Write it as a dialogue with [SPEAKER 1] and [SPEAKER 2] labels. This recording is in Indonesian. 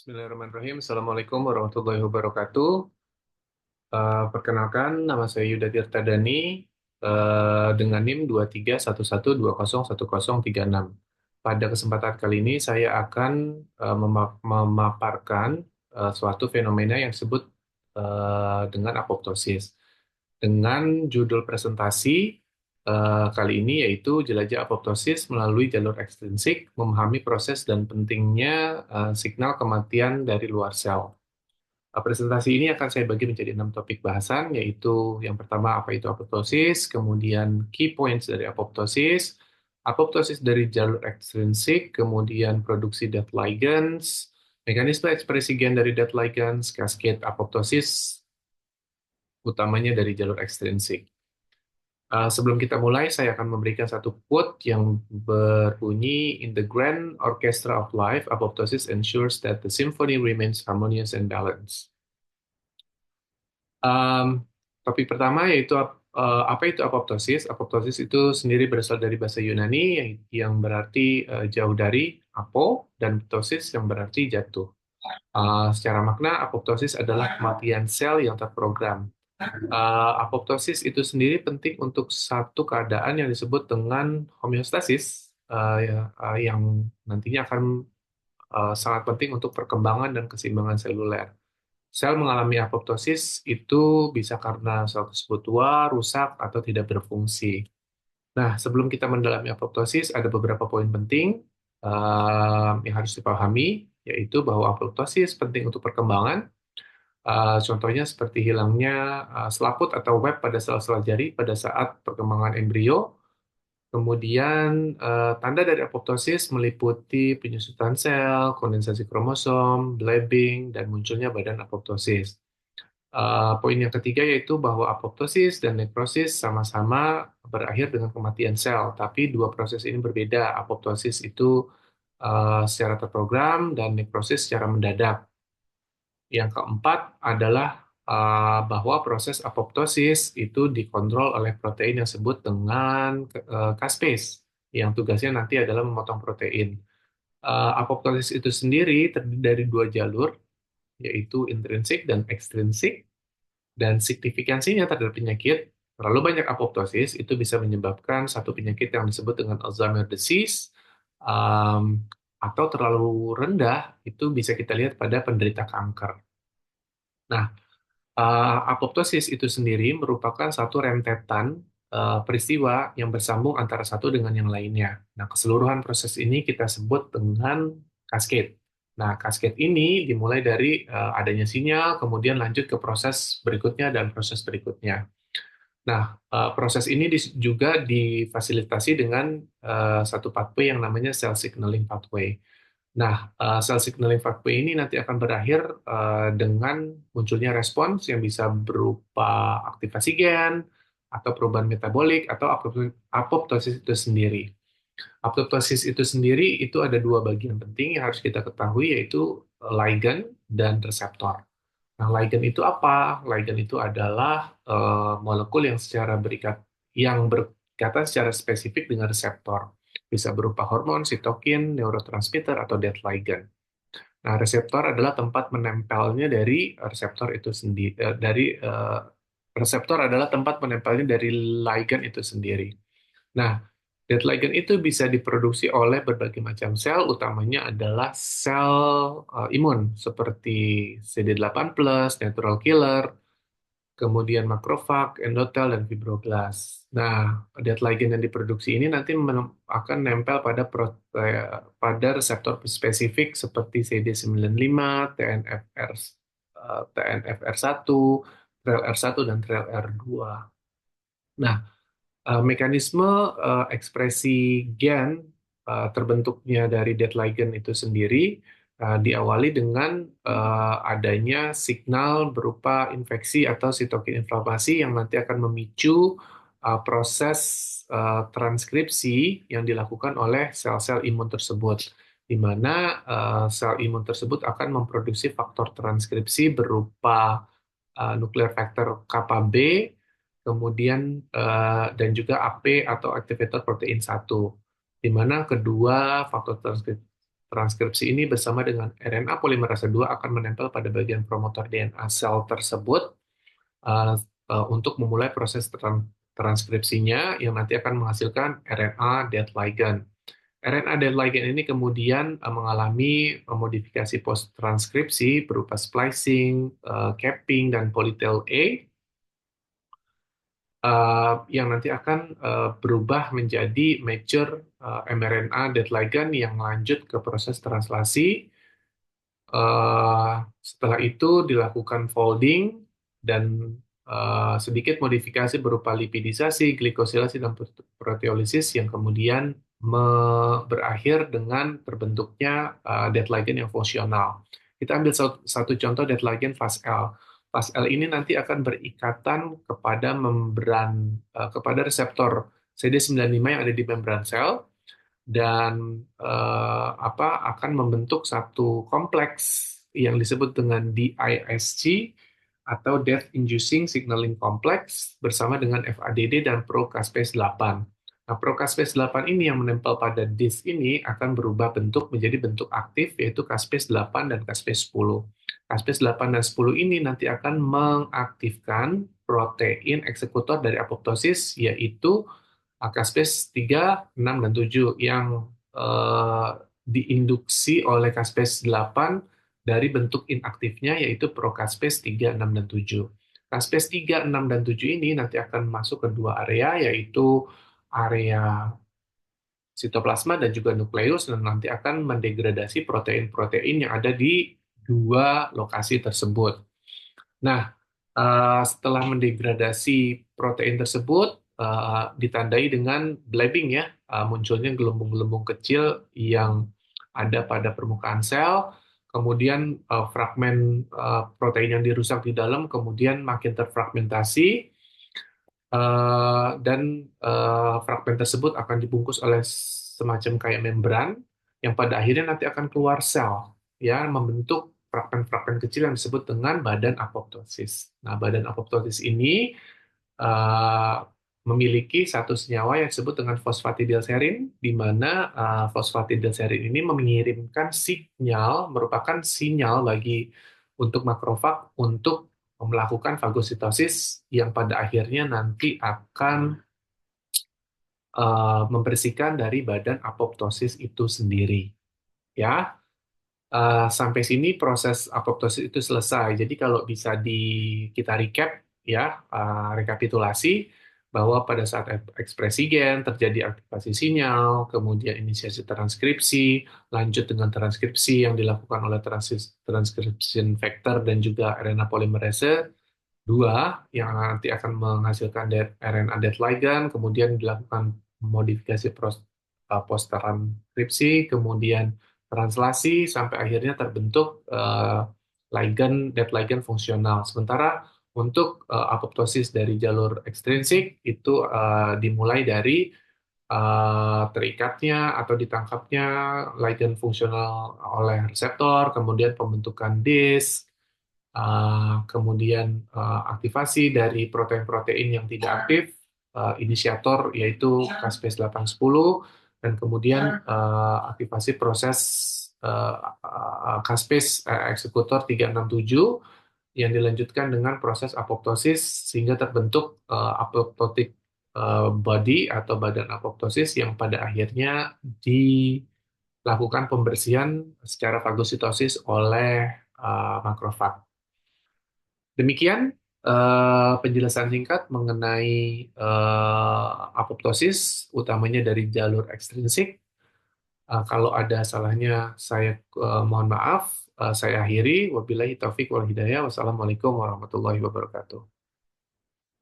[SPEAKER 1] Bismillahirrahmanirrahim. Assalamualaikum warahmatullahi wabarakatuh. Perkenalkan, nama saya Yuda Tirtadani dengan NIM 2311201036. Pada kesempatan kali ini saya akan memaparkan suatu fenomena yang disebut dengan apoptosis. Dengan judul presentasi kali ini yaitu jelajah apoptosis melalui jalur ekstrinsik, memahami proses dan pentingnya signal kematian dari luar sel. Presentasi ini akan saya bagi menjadi 6 topik bahasan, yaitu yang pertama apa itu apoptosis, kemudian key points dari apoptosis, apoptosis dari jalur ekstrinsik, kemudian produksi death ligands, mekanisme ekspresi gen dari death ligands, cascade apoptosis, utamanya dari jalur ekstrinsik. Sebelum kita mulai, saya akan memberikan satu quote yang berbunyi, "In the grand orchestra of life, apoptosis ensures that the symphony remains harmonious and balanced." Um, Topik pertama yaitu apa itu apoptosis? Apoptosis itu sendiri berasal dari bahasa Yunani yang berarti jauh dari, apo, dan ptosis yang berarti jatuh. Secara makna, apoptosis adalah kematian sel yang terprogram. Apoptosis itu sendiri penting untuk satu keadaan yang disebut dengan homeostasis, yang nantinya akan sangat penting untuk perkembangan dan keseimbangan seluler. Sel mengalami apoptosis itu bisa karena sel tersebut tua, rusak, atau tidak berfungsi. Nah, sebelum kita mendalami apoptosis, ada beberapa poin penting yang harus dipahami, yaitu bahwa apoptosis penting untuk perkembangan. Contohnya seperti hilangnya selaput atau web pada sel-sel jari pada saat perkembangan embrio. Kemudian, tanda dari apoptosis meliputi penyusutan sel, kondensasi kromosom, blabbing, dan munculnya badan apoptosis. Poin yang ketiga yaitu bahwa apoptosis dan nekrosis sama-sama berakhir dengan kematian sel, tapi dua proses ini berbeda. Apoptosis itu secara terprogram dan nekrosis secara mendadak. Yang keempat adalah bahwa proses apoptosis itu dikontrol oleh protein yang disebut dengan caspase, yang tugasnya nanti adalah memotong protein. Apoptosis itu sendiri terdiri dari dua jalur, yaitu intrinsik dan ekstrinsik, dan signifikansinya terhadap penyakit. Terlalu banyak apoptosis itu bisa menyebabkan satu penyakit yang disebut dengan Alzheimer disease, um, atau terlalu rendah itu bisa kita lihat pada penderita kanker. Nah, apoptosis itu sendiri merupakan satu rentetan peristiwa yang bersambung antara satu dengan yang lainnya. Nah, keseluruhan proses ini kita sebut dengan cascade. Nah, cascade ini dimulai dari adanya sinyal, kemudian lanjut ke proses berikutnya dan proses berikutnya. Nah, proses ini juga difasilitasi dengan satu pathway yang namanya cell signaling pathway. Nah, cell signaling pathway ini nanti akan berakhir dengan munculnya respons yang bisa berupa aktivasi gen, atau perubahan metabolik, atau apoptosis itu sendiri. Apoptosis itu sendiri itu ada dua bagian penting yang harus kita ketahui, yaitu ligand dan reseptor. Nah, ligand itu apa? Ligand itu adalah molekul yang berikatan secara spesifik dengan reseptor. Bisa berupa hormon, sitokin, neurotransmitter, atau death ligand. Nah, reseptor adalah tempat menempelnya dari reseptor itu sendiri. Reseptor adalah tempat menempelnya dari ligand itu sendiri. Nah, death ligand itu bisa diproduksi oleh berbagai macam sel, utamanya adalah sel imun seperti CD8+, natural killer, kemudian makrofag, endotel, dan fibroblast. Nah, death ligand yang diproduksi ini nanti akan nempel pada reseptor spesifik seperti CD95, TNFR1, TRAILR1, dan TRAILR2. Nah, mekanisme ekspresi gen terbentuknya dari death ligand itu sendiri diawali dengan adanya signal berupa infeksi atau sitokin inflamasi yang nanti akan memicu proses transkripsi yang dilakukan oleh sel-sel imun tersebut, di mana sel imun tersebut akan memproduksi faktor transkripsi berupa nuklear faktor kappa B, kemudian dan juga AP atau activator protein 1, di mana kedua faktor transkripsi ini bersama dengan RNA polimerase 2 akan menempel pada bagian promotor DNA sel tersebut uh, untuk memulai proses transkripsinya yang nanti akan menghasilkan RNA dead ligand. RNA dead ligand ini kemudian mengalami modifikasi post-transkripsi berupa splicing, capping, dan polytel A yang nanti akan berubah menjadi mature mRNA dead ligand yang lanjut ke proses translasi. Setelah itu dilakukan folding dan sedikit modifikasi berupa lipidisasi, glikosilasi, dan proteolisis yang kemudian berakhir dengan terbentuknya dead ligand yang fungsional. Kita ambil satu contoh dead ligand FASL. FASL ini nanti akan berikatan kepada kepada reseptor CD95 yang ada di membran sel dan akan membentuk satu kompleks yang disebut dengan DISC atau Death Inducing Signaling Complex bersama dengan FADD dan procaspase 8. Nah, procaspase 8 ini yang menempel pada DIS ini akan berubah bentuk menjadi bentuk aktif yaitu caspase 8 dan caspase 10. Caspase 8 dan 10 ini nanti akan mengaktifkan protein eksekutor dari apoptosis yaitu caspase 3, 6, dan 7 yang diinduksi oleh caspase 8 dari bentuk inaktifnya yaitu procaspase 3, 6, dan 7. Caspase 3, 6, dan 7 ini nanti akan masuk ke dua area yaitu area sitoplasma dan juga nukleus dan nanti akan mendegradasi protein-protein yang ada di dua lokasi tersebut. Nah, setelah mendegradasi protein tersebut, ditandai dengan blabbing ya, munculnya gelembung-gelembung kecil yang ada pada permukaan sel, kemudian fragmen protein yang dirusak di dalam kemudian makin terfragmentasi, dan fragmen tersebut akan dibungkus oleh semacam kayak membran yang pada akhirnya nanti akan keluar sel ya membentuk fragmen-fragmen kecil yang disebut dengan badan apoptosis. Nah, badan apoptosis ini uh, memiliki satu senyawa yang disebut dengan fosfatidilserin, di mana fosfatidilserin ini mengirimkan sinyal, merupakan sinyal bagi untuk makrofag untuk melakukan fagositosis yang pada akhirnya nanti akan membersihkan dari badan apoptosis itu sendiri. Ya, sampai sini proses apoptosis itu selesai. Jadi kalau bisa kita recap ya, rekapitulasi bahwa pada saat ekspresi gen terjadi aktivasi sinyal, kemudian inisiasi transkripsi, lanjut dengan transkripsi yang dilakukan oleh transcription factor dan juga RNA polymerase 2 yang nanti akan menghasilkan RNA dead ligand, kemudian dilakukan modifikasi post transkripsi, kemudian translasi sampai akhirnya terbentuk dead ligand fungsional. Sementara untuk apoptosis dari jalur ekstrinsik itu dimulai dari terikatnya atau ditangkapnya ligand fungsional oleh reseptor, kemudian pembentukan disk, kemudian aktivasi dari protein-protein yang tidak aktif, inisiator yaitu caspase 810, dan kemudian aktivasi proses caspase eksekutor 367 yang dilanjutkan dengan proses apoptosis sehingga terbentuk apoptotic body atau badan apoptosis yang pada akhirnya dilakukan pembersihan secara fagositosis oleh makrofag. Demikian penjelasan singkat mengenai apoptosis, utamanya dari jalur ekstrinsik. Kalau ada salahnya, saya mohon maaf. Saya akhiri. Wabillahi taufik wal hidayah. Wassalamualaikum warahmatullahi wabarakatuh.